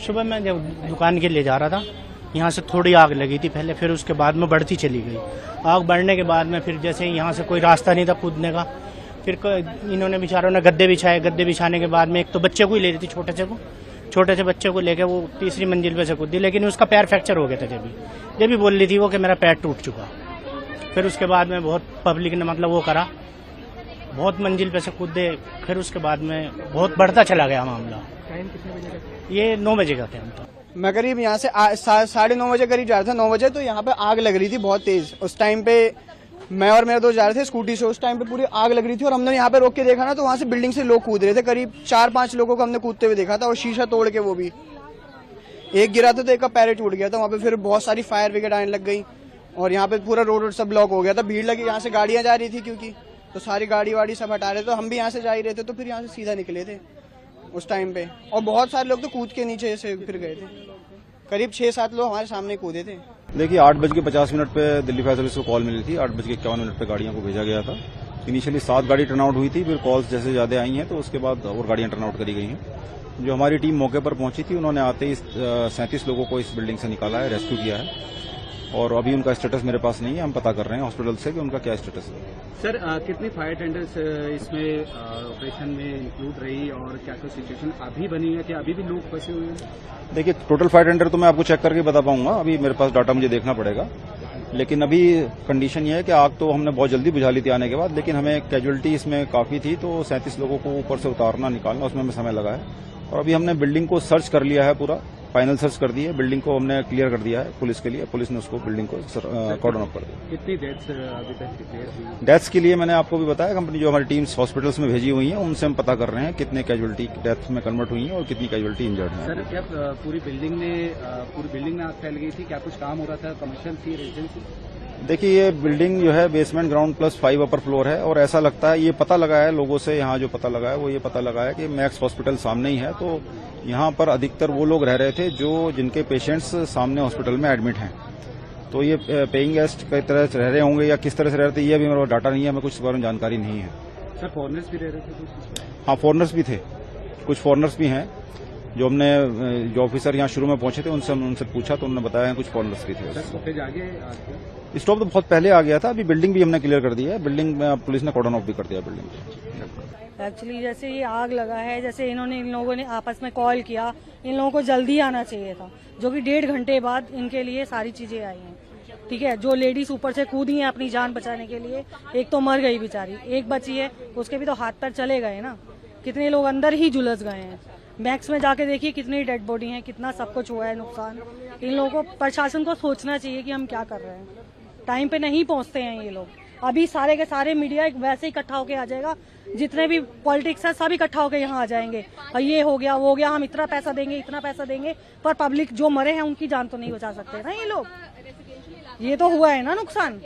सुबह मैं जब दुकान के लिए जा रहा था, यहाँ से थोड़ी आग लगी थी पहले, फिर उसके बाद में बढ़ती चली गई। आग बढ़ने के बाद में फिर जैसे यहाँ से कोई रास्ता नहीं था कूदने का, फिर इन्होंने बेचारों ने गद्दे बिछाए। गद्दे बिछाने के बाद में एक तो बच्चे को ही ले रही थी, छोटे से बच्चे को लेकर वो तीसरी मंजिल पे से कूदी, लेकिन उसका पैर फ्रैक्चर हो गया था। जब भी बोल रही थी वो कि मेरा पैर टूट चुका। फिर उसके बाद में बहुत पब्लिक ने मतलब वो करा, बहुत मंजिल पे से कूदे। फिर उसके बाद में बहुत बढ़ता चला गया मामला। टाइम कितने बजे का? ये 9 बजे का टाइम था। मैं करीब यहाँ से 9:30 बजे करीब जा रहा था। 9 बजे तो यहाँ पे आग लग रही थी बहुत तेज। उस टाइम पे मैं और मेरे दोस्त जा रहे थे स्कूटी से। उस टाइम पे पूरी आग लग रही थी और हमने यहाँ पे रोक के देखा ना, तो वहाँ से बिल्डिंग से लोग कूद रहे थे। करीब 4-5 लोगों को हमने कूदते हुए देखा था, और शीशा तोड़ के। वो भी एक गिरा था तो एक का पैर टूट गया था। वहाँ पे फिर बहुत सारी फायर ब्रिगेड आने लग गई और यहाँ पे पूरा रोड सब ब्लॉक हो गया था। भीड़ लगी, यहाँ से गाड़ियां जा रही थी क्योंकि, तो सारी गाड़ी वाड़ी सब हटा रहे थे। तो हम भी यहाँ से जा ही रहे थे, तो फिर यहाँ से सीधा निकले थे उस टाइम पे। और बहुत सारे लोग तो कूद के नीचे से फिर गए थे। करीब 6-7 लोग हमारे सामने कूदे थे। देखिए 8:50 पे दिल्ली फायर सर्विस को कॉल मिली थी। 8:51 पे गाड़ियों को भेजा गया था। इनिशियली 7 गाड़ी टर्न आउट हुई थी, फिर कॉल्स जैसे ज्यादा आई हैं तो उसके बाद और गाड़ियां टर्न आउट करी गई हैं। जो हमारी टीम मौके पर पहुंची थी, उन्होंने आते ही 37 लोगों को इस बिल्डिंग से निकाला है, रेस्क्यू किया है। और अभी उनका स्टेटस मेरे पास नहीं है, हम पता कर रहे हैं हॉस्पिटल से कि उनका क्या स्टेटस है। सर कितनी फायर टेंडर्स इसमें ऑपरेशन में इंक्लूड रही और क्या क्या सिचुएशन अभी बनी है, कि अभी भी लोग फंसे हुए हैं? देखिए टोटल फायर टेंडर तो मैं आपको चेक करके बता पाऊंगा, अभी मेरे पास डाटा मुझे देखना पड़ेगा। लेकिन अभी कंडीशन ये है कि आग तो हमने बहुत जल्दी बुझा ली थी आने के बाद, लेकिन हमें कैजुअलिटी इसमें काफी थी, तो 37 लोगों को ऊपर से उतारना निकालना उसमें हमें समय लगा है। और अभी हमने बिल्डिंग को सर्च कर लिया है, पूरा फाइनल सर्च कर दी है। बिल्डिंग को हमने क्लियर कर दिया है पुलिस के लिए, पुलिस ने उसको बिल्डिंग को कॉर्डन ऑफ कर दिया। कितनी डेथ्स अभी तक क्लियर हुई? डेथ्स के लिए मैंने आपको भी बताया, कंपनी जो हमारी टीम्स हॉस्पिटल्स में भेजी हुई है उनसे हम पता कर रहे हैं कितने कैजुअलिटी डेथ में कन्वर्ट हुई है और कितनी कैजुअलिटी इंजर्ड है। सर क्या पूरी बिल्डिंग में आग फैल गई थी? क्या कुछ काम हो रहा था? कमर्शियल थी, रेजिडेंसी? देखिए ये बिल्डिंग जो है basement ground plus 5 upper floor है, और ऐसा लगता है, ये पता लगा है लोगों से, यहाँ जो पता लगा है वो ये पता लगा है कि मैक्स हॉस्पिटल सामने ही है। तो यहाँ पर अधिकतर वो लोग रह रहे थे जिनके पेशेंट्स सामने हॉस्पिटल में एडमिट हैं। तो ये पेइंग गेस्ट कई तरह से रह रहे होंगे या किस तरह से रह रहे थे, ये अभी मेरे पास डाटा नहीं है, हमें कुछ इस बारे में जानकारी नहीं है। सर फॉरनर्स भी रह रहे थे कुछ? हाँ फॉरनर्स भी थे, कुछ फॉरनर्स भी हैं। जो हमने जो ऑफिसर यहाँ शुरू में पहुंचे थे उनसे पूछा तो उन्होंने बताया कुछ फॉरनर्स भी थे। स्टॉपेज आगे स्टॉप तो बहुत पहले आ गया था, अभी बिल्डिंग भी हमने क्लियर कर दी है। बिल्डिंग में पुलिस ने कॉर्डन ऑफ भी कर दिया बिल्डिंग। एक्चुअली जैसे ये आग लगा है, जैसे इन लोगों ने आपस में कॉल किया, इन लोगों को जल्दी आना चाहिए था, जो कि 1.5 घंटे बाद इनके लिए सारी चीजें आई हैं। ठीक है, जो लेडीज ऊपर से कूदी हैं अपनी जान बचाने के लिए, एक तो मर गई बेचारी, एक बची है, उसके भी तो हाथ पैर चले गए ना। कितने लोग अंदर ही झुलस गए हैं। मैक्स में जाके देखिए कितनी डेड बॉडी है, कितना सब कुछ हुआ है नुकसान। इन लोगों को, प्रशासन को सोचना चाहिए कि हम क्या कर रहे हैं। टाइम पे नहीं पहुंचते हैं ये लोग। अभी सारे के सारे मीडिया वैसे ही इकट्ठा होके आ जाएगा, जितने भी पॉलिटिक्स है सब इकट्ठा होके यहाँ आ जाएंगे, और ये हो गया वो हो गया, हम इतना पैसा देंगे, पर पब्लिक जो मरे हैं उनकी जान तो नहीं बचा सकते ना ये लोग। ये तो हुआ है ना नुकसान।